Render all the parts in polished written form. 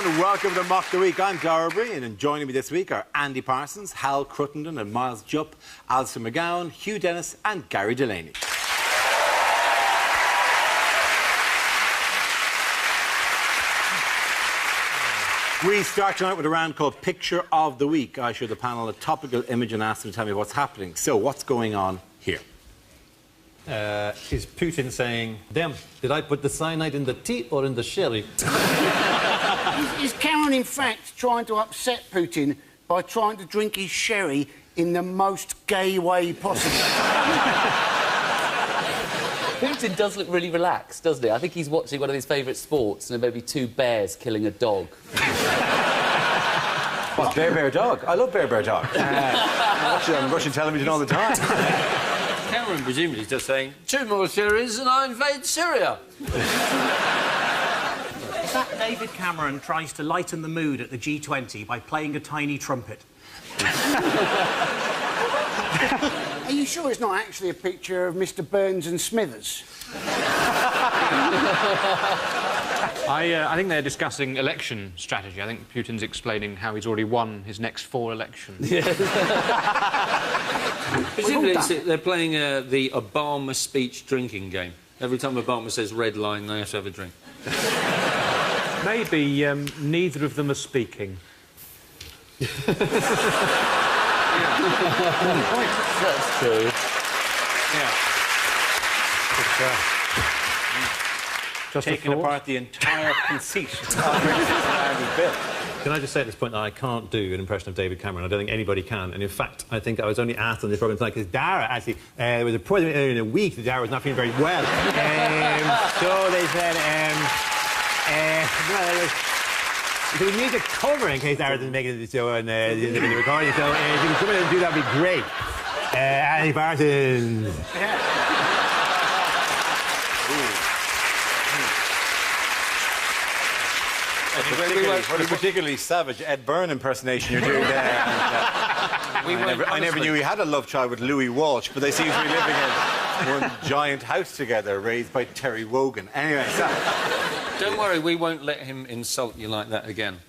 and welcome to Mock the Week. I'm Dara Breen, and joining me this week are Andy Parsons, Hal Cruttenden and Miles Jupp, Alistair McGowan, Hugh Dennis and Gary Delaney. We start tonight with a round called Picture of the Week. I show the panel a topical image and ask them to tell me what's happening. So, what's going on here? Is Putin saying, damn, did I put the cyanide in the tea or in the sherry? Is Cameron, in fact, trying to upset Putin by trying to drink his sherry in the most gay way possible? Putin does look really relaxed, doesn't he? I think he's watching one of his favourite sports, and there may be two bears killing a dog. What, Bear Dog? I love Bear Dog. I watch it on Russian television all the time. Cameron presumably is just saying, 2 more series and I invade Syria. Is that David Cameron tries to lighten the mood at the G20 by playing a tiny trumpet? Are you sure it's not actually a picture of Mr. Burns and Smithers? I think they're discussing election strategy. I think Putin's explaining how he's already won his next 4 elections. Presumably they're playing the Obama speech drinking game. Every time Obama says red line, they have to have a drink. Maybe neither of them are speaking. That's true. Yeah. Just Taking apart the entire conceit of Andy's bill. Can I just say at this point that I can't do an impression of David Cameron? I don't think anybody can. And in fact, I think I was only asked on this programme tonight because Dara actually, there was a point earlier in the week that Dara was not feeling very well. So they said, so we need a cover in case Dara doesn't make it to the show and the recording. So if you can come in and do that, would be great. Andy Parsons. What a particularly savage Ed Byrne impersonation you're doing there. I never knew he had a love child with Louis Walsh, but they seem to be living in one giant house together, raised by Terry Wogan. Anyway, so... Don't worry, we won't let him insult you like that again.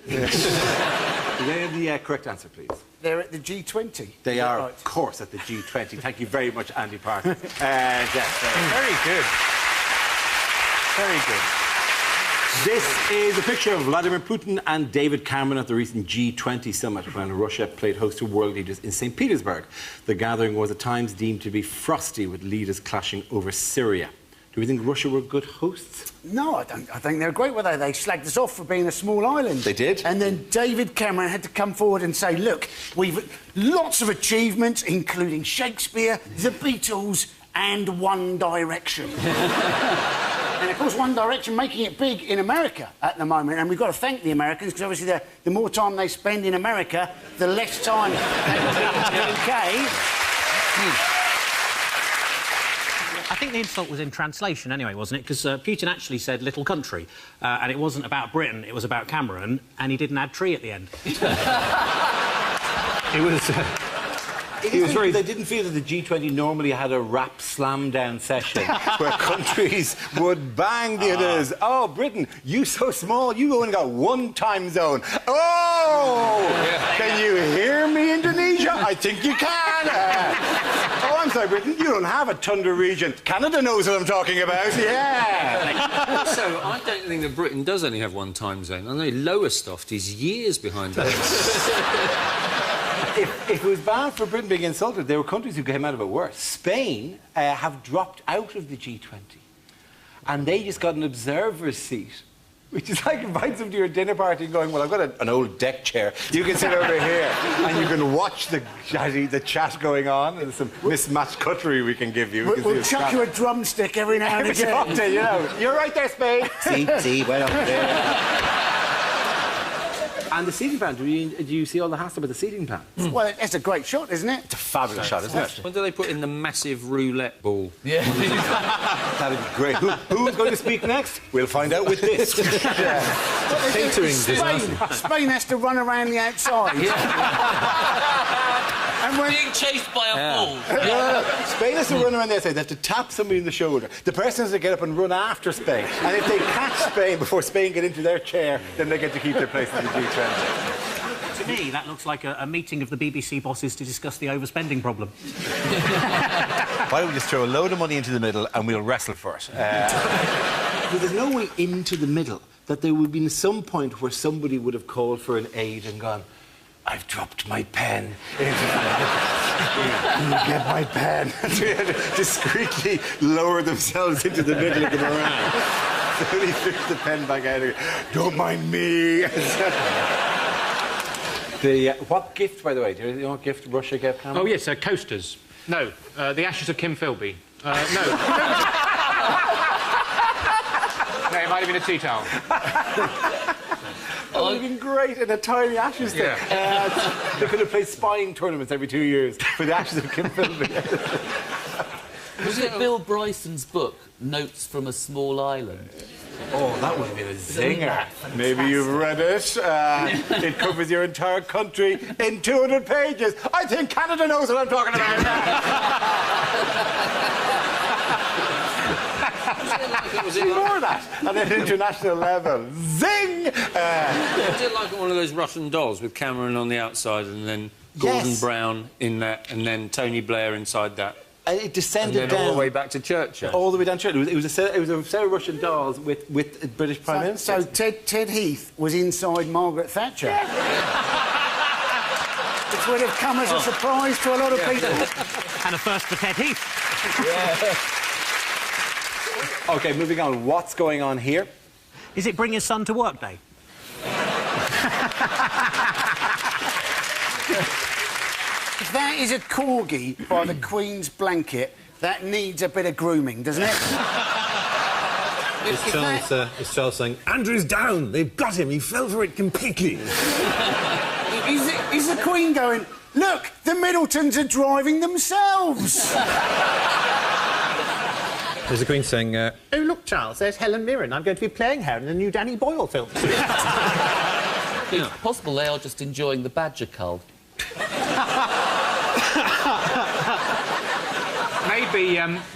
Do they have the correct answer, please? They're at the G20. They are, right? of course, at the G20. Thank you very much, Andy Parsons. Yes, Very good. Very good. This is a picture of Vladimir Putin and David Cameron at the recent G20 summit when Russia played host to world leaders in St. Petersburg. The gathering was at times deemed to be frosty, with leaders clashing over Syria. Do we think Russia were good hosts? No, I don't. I think they're great, were they? They slagged us off for being a small island. They did. And then David Cameron had to come forward and say, look, we've lots of achievements, including Shakespeare, the Beatles and One Direction. And, of course, One Direction making it big in America at the moment. And we've got to thank the Americans, because obviously the more time they spend in America, the less time they will be in the UK. I think the insult was in translation anyway, wasn't it? Because Putin actually said little country, and it wasn't about Britain, it was about Cameron, and he didn't add tree at the end. It was... He was very... They didn't feel that the G20 normally had a rap slam down session where countries would bang the others. Oh, Britain, you so small, you only got one time zone. Oh! Can you hear me, Indonesia? I think you can. Oh, I'm sorry, Britain, you don't have a tundra region. Canada knows what I'm talking about. Yeah. Also, I don't think that Britain does only have one time zone. I know Lowestoft is years behind that. If it was bad for Britain being insulted, there were countries who came out of it worse. Spain have dropped out of the G20. And they just got an observer's seat, which is like inviting them to your dinner party and going, well, I've got an old deck chair. You can sit over here and you can watch the chat going on, and some mismatched cutlery we can give you. We'll chuck you a drumstick every now and again. You know, you're right there, Spain. See, well up there. And the seating plan, do you see all the hassle about the seating plan? Well, it's a great shot, isn't it? It's a fabulous shot, isn't it? When do they put in the massive roulette ball? Yeah. That'd be great. Who's going to speak next? We'll find out with this. Spain has to run around the outside. And when... Being chased by a bull. No. Spain has to run around there, so they have to tap somebody in the shoulder. The person has to get up and run after Spain. And if they catch Spain before Spain get into their chair, then they get to keep their place in the G20. To me, that looks like a meeting of the BBC bosses to discuss the overspending problem. Why don't we just throw a load of money into the middle and we'll wrestle for it? But there's no way into the middle that there would have been some point where somebody would have called for an aid and gone, I've dropped my pen. Get my pen. Discreetly lower themselves into the middle of the meringue. Slowly fix the pen back out again. Don't mind me. What gift, by the way? Do you know what gift Russia gave Cameron? Oh, yes, coasters. No, the ashes of Kim Philby. No. No, it might have been a tea towel. That would have been great in a tiny Ashes thing. Yeah. They could have played spying tournaments every 2 years for the Ashes of Kim Philby. Was it Bill Bryson's book, Notes from a Small Island? Oh, that would have been a zinger. Maybe you've read it. It covers your entire country in 200 pages. I think Canada knows what I'm talking about. Was it more that at an international level? Zing! Was it like one of those Russian dolls with Cameron on the outside and then Gordon Brown in that and then Tony Blair inside that? And it descended and then down all the way back to Churchill. All the way down to Churchill. It was a set of Russian dolls with British Prime Minister. So Ted Heath was inside Margaret Thatcher. Which would have come as a surprise to a lot of people. And a first for Ted Heath. OK, moving on. What's going on here? Is it Bring His Son to Work Day? If that is a corgi by the Queen's blanket, that needs a bit of grooming, doesn't it? It's Charles saying, Andrew's down. They've got him. He fell for it completely. Is the Queen going, look, the Middletons are driving themselves? There's the Queen saying, oh, look, Charles, there's Helen Mirren. I'm going to be playing her in the new Danny Boyle film. It's possible they are just enjoying the badger cull.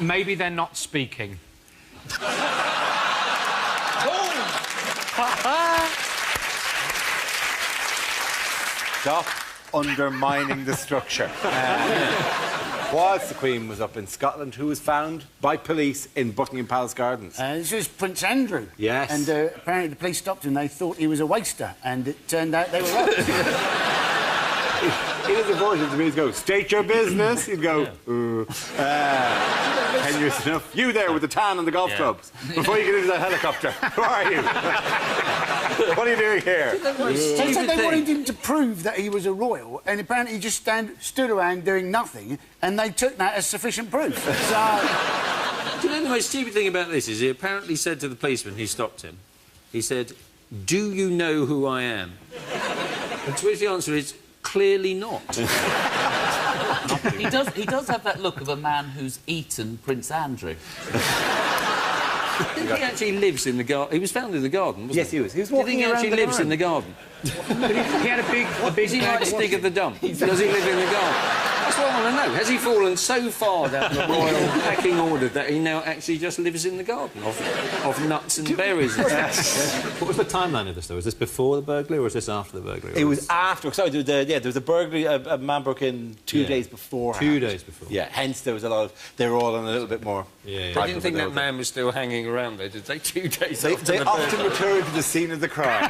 Maybe they're not speaking. Stop undermining the structure. Whilst the Queen was up in Scotland, who was found by police in Buckingham Palace Gardens? This was Prince Andrew. Yes. And apparently the police stopped him. They thought he was a waster, and it turned out they were right. He doesn't voice it to me. He'd go, state your business. He'd go, 10 years enough. You there with the tan and the golf clubs. Before you get into that helicopter. Who are you? What are you doing here? They said they wanted him to prove that he was a royal, and apparently he just stood around doing nothing, and they took that as sufficient proof. So... Do you know the most stupid thing about this is he apparently said to the policeman who stopped him, he said, do you know who I am? And to which the answer is, clearly not. He does have that look of a man who's eaten Prince Andrew. I think he actually lives in the garden. He was found in the garden, wasn't Yes, he? he was. He was walking around. Do you think he actually lives in the garden? He had a big... Is he like Stig of the Dump? Does he live in the garden? That's what I want to know. Has he fallen so far down the royal pecking order that he now actually just lives in the garden of nuts and berries and stuff? What was the timeline of this, though? Was this before the burglary or was this after the burglary? It was after. Sorry, there was a burglary. A man broke in 2 days before. 2 days before. Yeah, hence there was a lot of... They were all on a little bit more... They didn't think that man was still hanging around there, did they? 2 days after They the often burglary. return to the scene of the crime.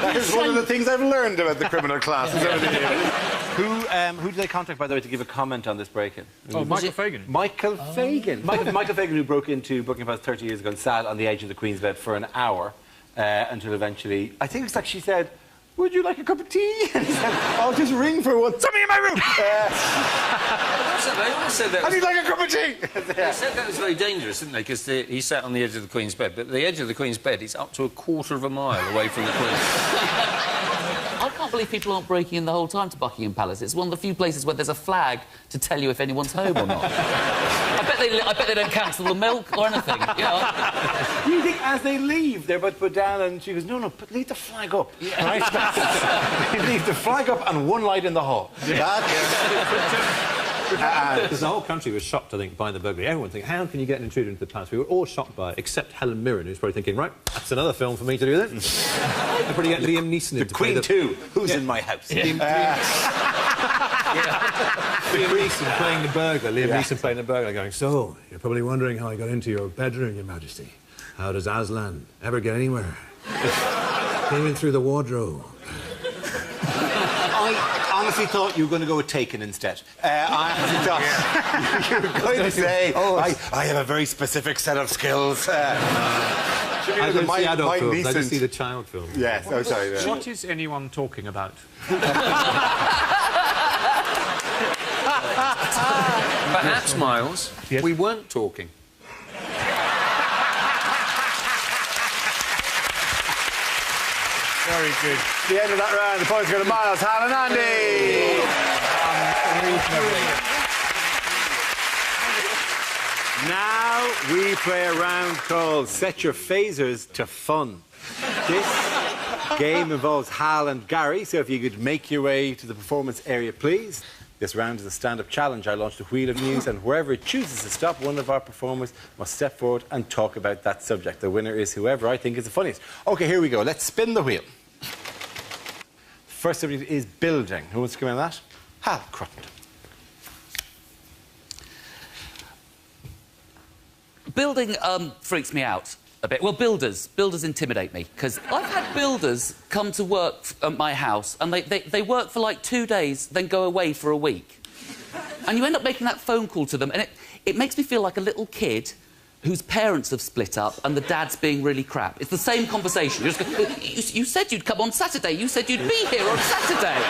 That is one of the things I've learned about the criminal classes over the years. Who did they contact, by the way, to give a comment on this break-in? Oh, Michael Fagan. Michael Fagan. Michael Fagan, who broke into Buckingham Palace 30 years ago and sat on the edge of the Queen's bed for an hour until eventually... I think it's like she said, would you like a cup of tea? And he said, I'll just ring for one. Somebody in my room! They all said that. I need like a cup of tea! They said that was very dangerous, didn't they? Because he sat on the edge of the Queen's bed, but the edge of the Queen's bed is up to 1/4 of a mile away from the Queen. I can't believe people aren't breaking in the whole time to Buckingham Palace. It's one of the few places where there's a flag to tell you if anyone's home or not. I bet they don't cancel the milk or anything. You know? You think as they leave, they're about to put down, and she goes, no, leave the flag up. Yeah. Right? Leave the flag up and one light in the hall. Because the whole country was shocked, I think, by the burglary. Everyone thinking, how can you get an intruder into the palace? We were all shocked by it, except Helen Mirren, who's probably thinking, right, that's another film for me to do then. I'll probably get Liam Neeson in to play Queen 2, who's in my house? Liam Neeson playing the burglar. Liam Neeson playing the burglar, going, so, you're probably wondering how I got into your bedroom, Your Majesty. How does Aslan ever get anywhere? Came in through the wardrobe. I honestly thought you were going to go with Taken instead. I honestly thought you were going to say, I have a very specific set of skills. I don't see adult films, I just see the child films. Yes, oh, sorry. What is anyone talking about? Perhaps, Miles, we weren't talking. Very good. The end of that round, the points go to Miles, Hal and Andy. Now we play a round called Set Your Phasers to Fun. This game involves Hal and Gary, so if you could make your way to the performance area, please. This round is a stand-up challenge. I launched a wheel of news, and wherever it chooses to stop, one of our performers must step forward and talk about that subject. The winner is whoever I think is the funniest. OK, here we go. Let's spin the wheel. First subject is building. Who wants to come in on that? Hal Cruttenden. Building freaks me out a bit. Well, builders intimidate me, because I've had builders come to work at my house, and they work for like 2 days, then go away for a week. And you end up making that phone call to them, and it makes me feel like a little kid whose parents have split up and the dad's being really crap. It's the same conversation. You, just go, you said you'd come on Saturday. You said you'd be here on Saturday.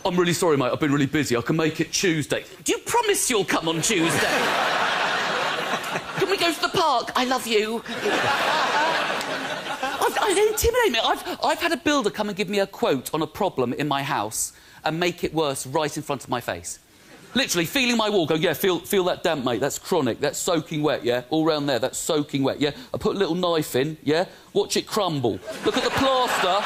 I'm really sorry, mate. I've been really busy. I can make it Tuesday. Do you promise you'll come on Tuesday? Can we go to the park? I love you. They intimidate me. I've had a builder come and give me a quote on a problem in my house and make it worse right in front of my face. Literally, feeling my wall, go, yeah, feel that damp, mate, that's chronic, that's soaking wet, yeah? All round there, that's soaking wet, yeah? I put a little knife in, yeah? Watch it crumble. Look at the plaster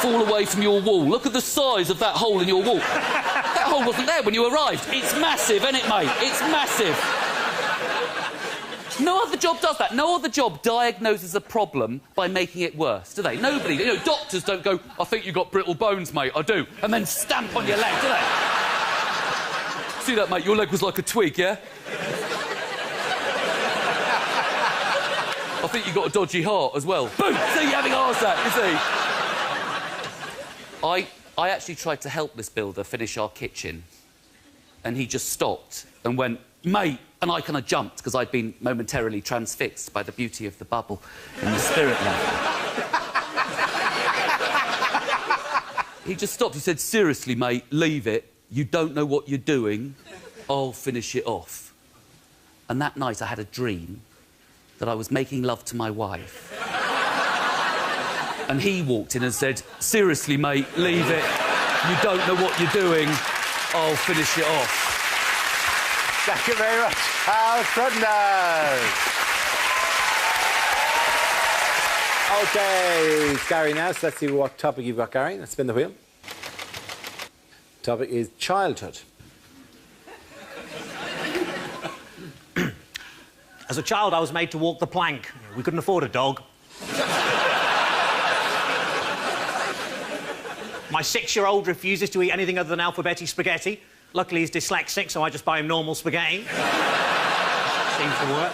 fall away from your wall. Look at the size of that hole in your wall. That hole wasn't there when you arrived. It's massive, isn't it, mate? It's massive. No other job does that. No other job diagnoses a problem by making it worse, do they? Nobody. You know, doctors don't go, I think you've got brittle bones, mate, I do, and then stamp on your leg, do they? See that, mate? Your leg was like a twig, yeah? I think you got a dodgy heart as well. Boom! See, you're having a heart attack, you see? I actually tried to help this builder finish our kitchen, and he just stopped and went, mate, and I kind of jumped because I'd been momentarily transfixed by the beauty of the bubble and the spirit level. He just stopped. He said, seriously, mate, leave it. You don't know what you're doing. I'll finish it off. And that night I had a dream that I was making love to my wife. And he walked in and said, seriously, mate, leave it. You don't know what you're doing. I'll finish it off. Thank you very much, Hal Cruttenden. OK, it's Gary now, so let's see what topic you've got, Gary. Let's spin the wheel. Topic is childhood. As a child, I was made to walk the plank. We couldn't afford a dog. My 6-year-old refuses to eat anything other than alphabeti spaghetti. Luckily, he's dyslexic, so I just buy him normal spaghetti. Seems to work.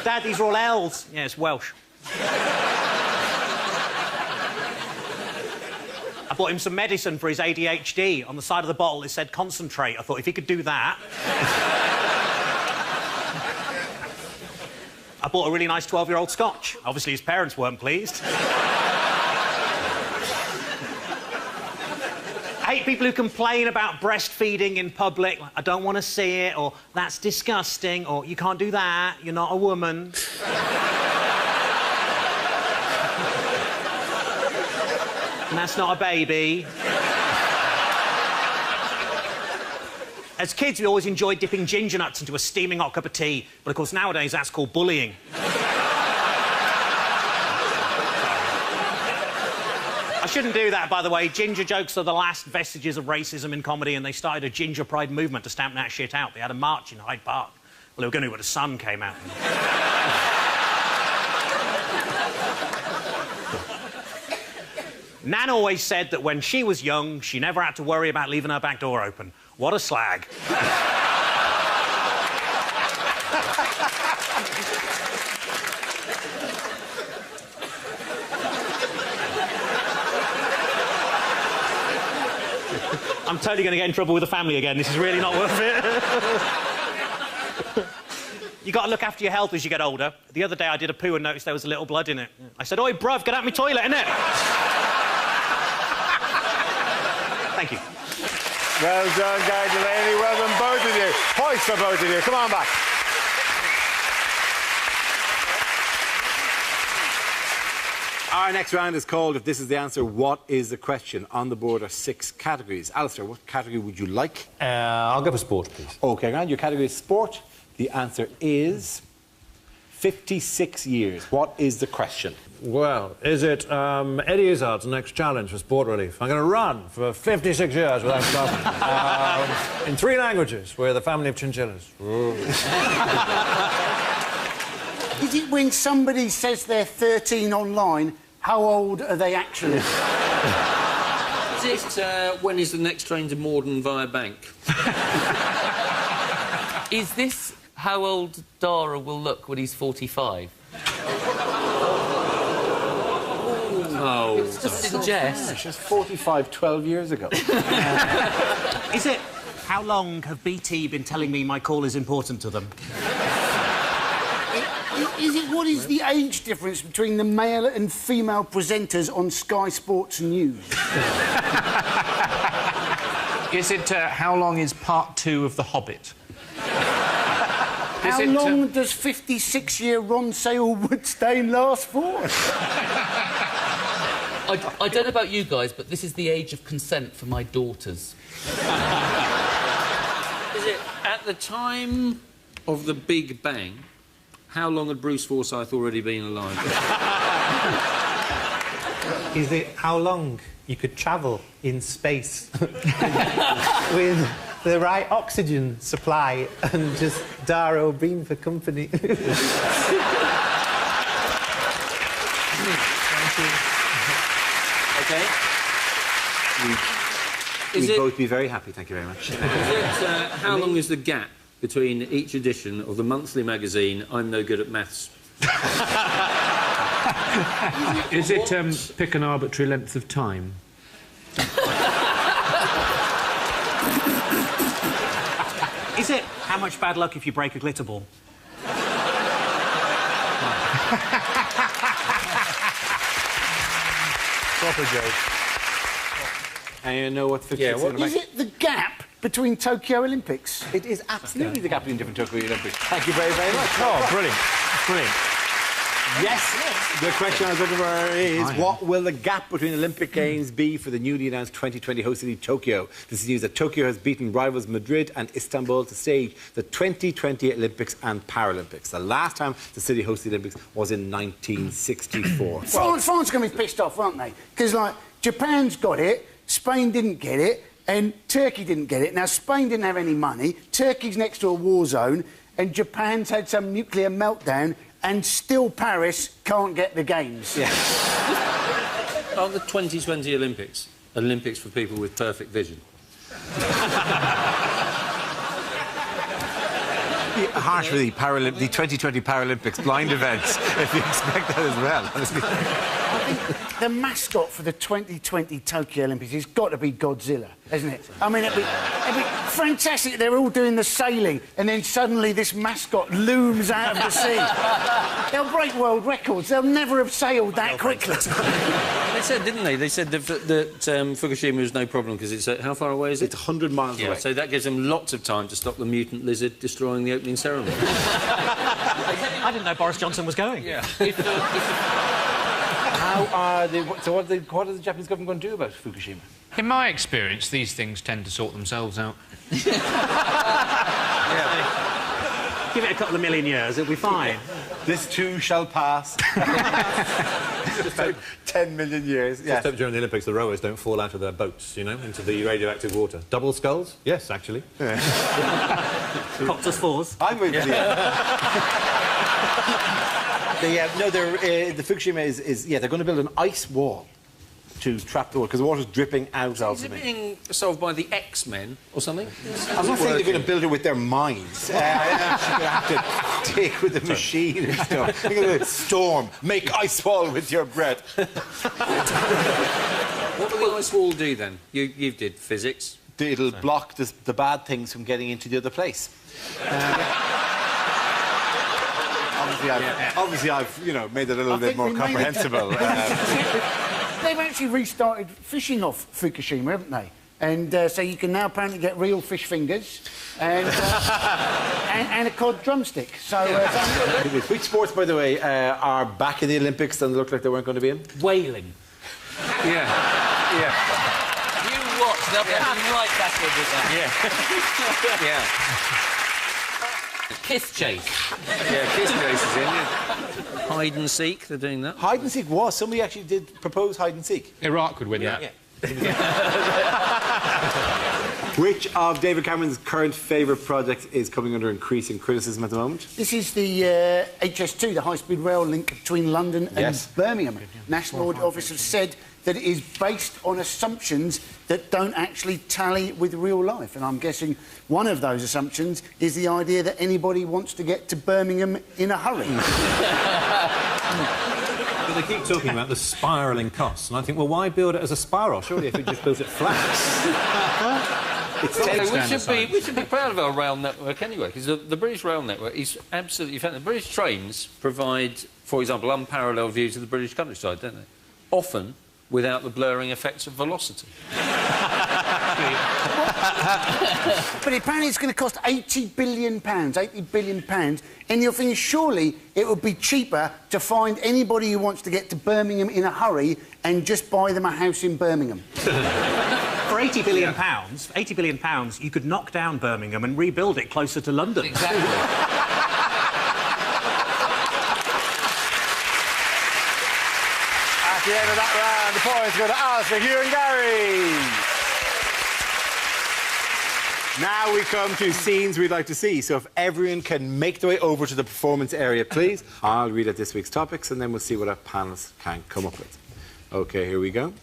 Dad, these are all L's. Yeah, it's Welsh. I bought him some medicine for his ADHD. On the side of the bottle, it said concentrate. I thought, if he could do that... I bought a really nice 12-year-old Scotch. Obviously, his parents weren't pleased. I hate people who complain about breastfeeding in public. I don't want to see it, or that's disgusting, or you can't do that, you're not a woman. And that's not a baby. As kids, we always enjoyed dipping ginger nuts into a steaming hot cup of tea, but of course nowadays that's called bullying. I shouldn't do that, by the way. Ginger jokes are the last vestiges of racism in comedy, and they started a ginger pride movement to stamp that shit out. They had a march in Hyde Park. Well, they were going to when the sun came out. Nan always said that when she was young, she never had to worry about leaving her back door open. What a slag. I'm totally going to get in trouble with the family again. This is really not worth it. You got to look after your health as you get older. The other day I did a poo and noticed there was a little blood in it. I said, "Oi, bruv, get out my toilet, innit?" Thank you. Well done, Guy Delaney. Well done, both of you. Hoist for both of you. Come on back. Our next round is called If This Is the Answer, What Is the Question? On the board are 6 categories. Alistair, what category would you like? I'll go for sport, please. OK, Grant, your category is sport. The answer is 56 years. What is the question? Well, is it Eddie Izzard's next challenge for Sport Relief? I'm going to run for 56 years without stopping. In 3 languages, we're the family of chinchillas. Is it when somebody says they're 13 online, how old are they actually? Is it when is the next train to Morden via Bank? Is this how old Dara will look when he's 45? Oh. It's just in jest. She was 45 12 years ago. Is it how long have BT been telling me my call is important to them? Is it what is the age difference between the male and female presenters on Sky Sports News? Is it how long is part 2 of The Hobbit? How long does 56-year Ron Sale-Woodstein last for? I don't know about you guys, but this is the age of consent for my daughters. Is it at the time of the Big Bang? How long had Bruce Forsyth already been alive? Is it how long you could travel in space with the right oxygen supply and just Dara O'Brien for company? OK. We'd both be very happy, thank you very much. Is it, how long is the gap between each edition of the monthly magazine I'm No Good at Maths? Is it pick an arbitrary length of time? Is it how much bad luck if you break a glitter ball? Proper joke. And you know what 56 Is it the gap between Tokyo Olympics? It is absolutely the gap between different Tokyo Olympics. Thank you very, very much. Oh, brilliant. Brilliant. Yes, the question I was looking for is what will the gap between Olympic Games be for the newly announced 2020 host city Tokyo? This is news that Tokyo has beaten rivals Madrid and Istanbul to stage the 2020 Olympics and Paralympics. The last time the city hosted the Olympics was in 1964. France are going to be pissed off, aren't they? Because, like, Japan's got it, Spain didn't get it, and Turkey didn't get it. Now, Spain didn't have any money, Turkey's next to a war zone, and Japan's had some nuclear meltdown, and still Paris can't get the Games. Yeah. Are the 2020 Olympics Olympics for people with perfect vision? Harsh for the 2020 Paralympics blind events, if you expect that as well, honestly. I think the mascot for the 2020 Tokyo Olympics has got to be Godzilla, hasn't it? I mean, it'd be fantastic. They're all doing the sailing, and then suddenly this mascot looms out of the sea. They'll break world records. They'll never have sailed that quickly. They said, didn't they? They said that Fukushima was no problem because it's... how far away is it? It's 100 miles away. So that gives them lots of time to stop the mutant lizard destroying the opening ceremony. I didn't know Boris Johnson was going. Yeah. How are they... So what is the Japanese government going to do about Fukushima? In my experience, these things tend to sort themselves out. Give it a couple of million years, it'll be fine. This too shall pass. Just about 10 million years, yes. Just hope during the Olympics the rowers don't fall out of their boats, you know, into the radioactive water. Double skulls? Yes, actually. Yeah. Copters fours. I'm with you. The Fukushima is they're going to build an ice wall to trap the water, because the water's dripping out of Is it them. being solved by the X-Men or something? I'm not saying they're going to build it with their minds. They're actually going to have to dig with the machine and stuff. They're going to storm, make ice wall with your breath. What will the ice wall do, then? You did physics. It'll block the bad things from getting into the other place. Obviously, I've made it a little bit more comprehensible. They've actually restarted fishing off Fukushima, haven't they? And so you can now apparently get real fish fingers and a cod drumstick. So, which sports, by the way, are back in the Olympics and look like they weren't going to be in? Whaling. Yeah. You watch, they'll be right back in with that. Yeah. Kiss chase. Yeah, kiss chase is in, yeah. Hide and seek, they're doing that. Hide and seek was. Somebody actually did propose hide and seek. Iraq would win that. Yeah. Which of David Cameron's current favourite projects is coming under increasing criticism at the moment? this is the HS2, the high-speed rail link between London and Birmingham. National Audit Office have said that it is based on assumptions that don't actually tally with real life. And I'm guessing one of those assumptions is the idea that anybody wants to get to Birmingham in a hurry. But they keep talking about the spiralling costs, and I think, well, why build it as a spiral? Surely if we just built it flat. We should be proud of our rail network anyway, because the British rail network is absolutely fantastic. The British trains provide, for example, unparalleled views of the British countryside, don't they? Often without the blurring effects of velocity. But apparently it's going to cost £80 billion, £80 billion, and you're thinking surely it would be cheaper to find anybody who wants to get to Birmingham in a hurry and just buy them a house in Birmingham. For £80 billion, £80 billion, you could knock down Birmingham and rebuild it closer to London. Exactly. At the end of that round, the points go to Alistair, Hugh and Gary. Now we come to scenes we'd like to see. So if everyone can make their way over to the performance area, please. I'll read out this week's topics and then we'll see what our panellists can come up with. OK, here we go.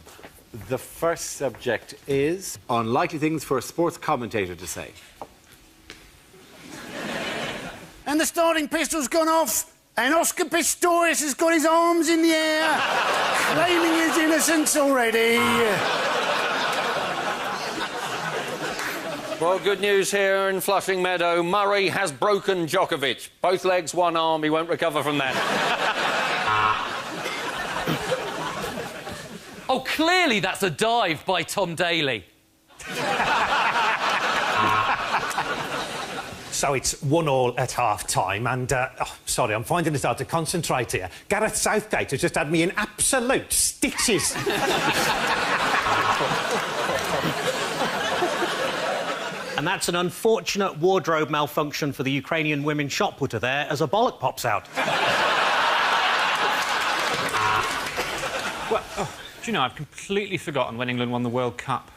The first subject is unlikely things for a sports commentator to say. And the starting pistol's gone off, and Oscar Pistorius has got his arms in the air, claiming his innocence already. Well, good news here in Flushing Meadow. Murray has broken Djokovic. Both legs, one arm. He won't recover from that. Oh, clearly that's a dive by Tom Daley. So it's 1-1 at half-time, and, sorry, I'm finding it hard to concentrate here. Gareth Southgate has just had me in absolute stitches. And that's an unfortunate wardrobe malfunction for the Ukrainian women shot putter there as a bollock pops out. Well, do you know, I've completely forgotten when England won the World Cup.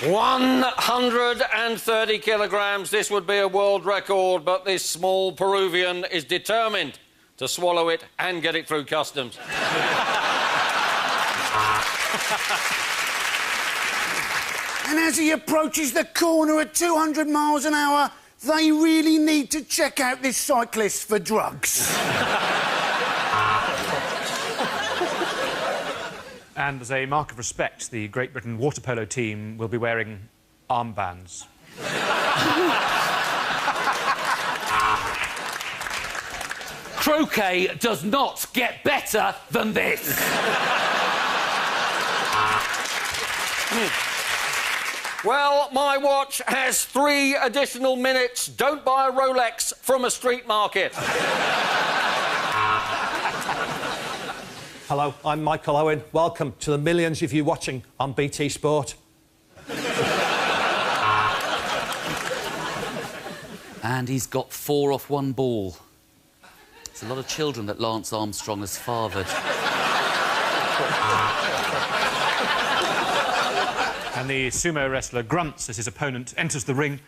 130 kilograms. This would be a world record, but this small Peruvian is determined to swallow it and get it through customs. And as he approaches the corner at 200 miles an hour, they really need to check out this cyclist for drugs. And as a mark of respect, the Great Britain water polo team will be wearing armbands. Croquet does not get better than this. Well, my watch has 3 additional minutes. Don't buy a Rolex from a street market. Hello, I'm Michael Owen. Welcome to the millions of you watching on BT Sport. And he's got 4 off 1 ball. There's a lot of children that Lance Armstrong has fathered. And the sumo wrestler grunts as his opponent enters the ring.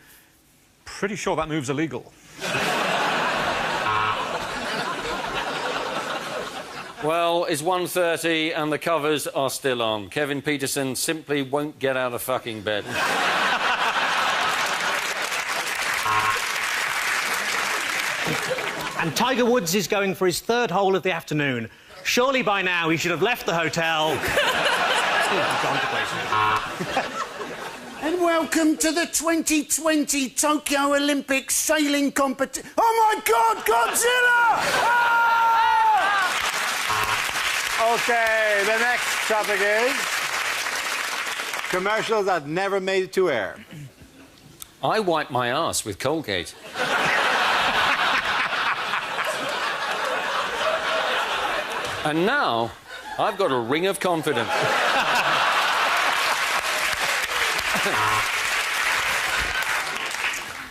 Pretty sure that move's illegal. Well, it's 1:30 and the covers are still on. Kevin Peterson simply won't get out of fucking bed. And Tiger Woods is going for his 3rd hole of the afternoon. Surely by now he should have left the hotel. And welcome to the 2020 Tokyo Olympic sailing competition. Oh my God, Godzilla! Ah! OK, the next topic is... commercials that never made it to air. I wipe my ass with Colgate. And now, I've got a ring of confidence.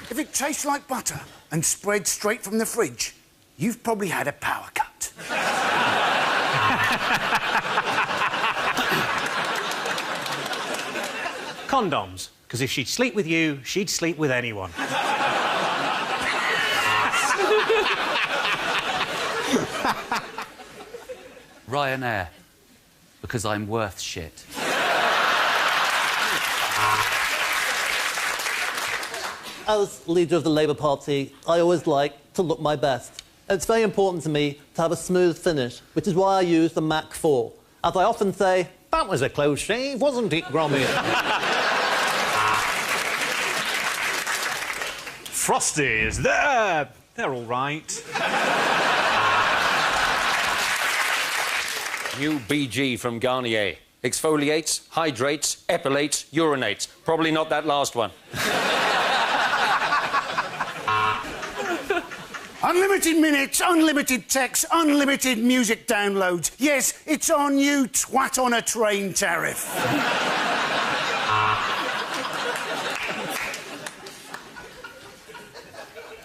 If it tastes like butter and spreads straight from the fridge, you've probably had a power cut. Condoms. Because if she'd sleep with you, she'd sleep with anyone. Ryanair. Because I'm worth shit. As leader of the Labour Party, I always like to look my best. And it's very important to me to have a smooth finish, which is why I use the Mach 4. As I often say, That was a close shave, wasn't it, Gromit? Frosties, they're all right. New BG from Garnier. Exfoliates, hydrates, epilates, urinates. Probably not that last one. Unlimited minutes, unlimited text, unlimited music downloads. Yes, it's our new twat on a train tariff.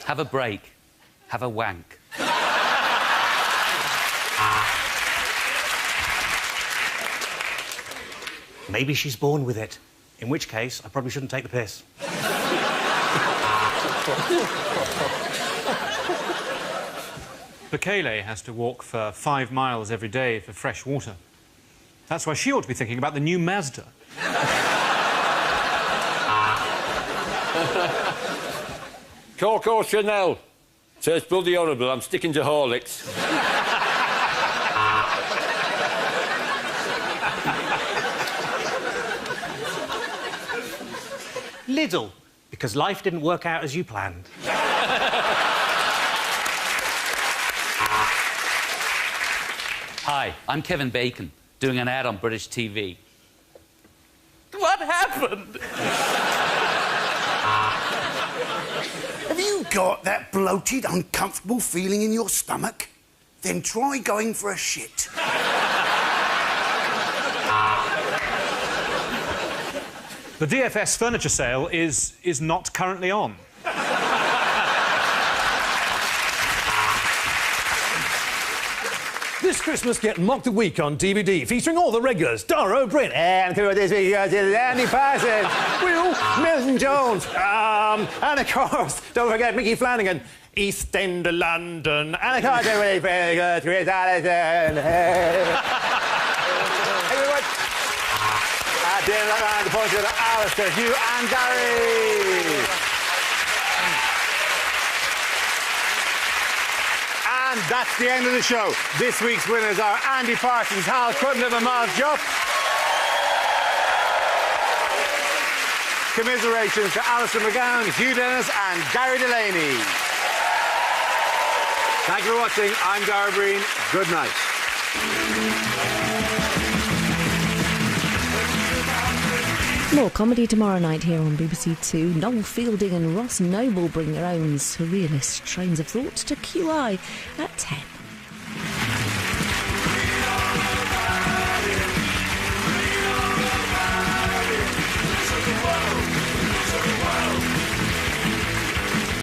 Have a break. Have a wank. Maybe she's born with it. In which case, I probably shouldn't take the piss. Bekele has to walk for 5 miles every day for fresh water. That's why she ought to be thinking about the new Mazda. Coco Chanel. Says bloody horrible, I'm sticking to Horlicks. Lidl. Because life didn't work out as you planned. Hi, I'm Kevin Bacon, doing an ad on British TV. What happened? Have you got that bloated, uncomfortable feeling in your stomach? Then try going for a shit. The DFS furniture sale is not currently on. This Christmas, get Mock the Week on DVD, featuring all the regulars, Dara O'Brien, and this week, Andy Parsons, Will Milton-Jones, and of course, don't forget Mickey Flanagan, East End of London, and of course, very good, Chris Allison. Everyone, at the end of the round, the point to Alistair, Hugh and Gary. And that's the end of the show. This week's winners are Andy Parsons, Hal Cudlip and Miles Jupp. Commiserations to Alistair McGowan, Hugh Dennis and Gary Delaney. Thank you for watching. I'm Dara Breen. Good night. More comedy tomorrow night here on BBC Two. Noel Fielding and Ross Noble bring their own surrealist trains of thought to QI at 10.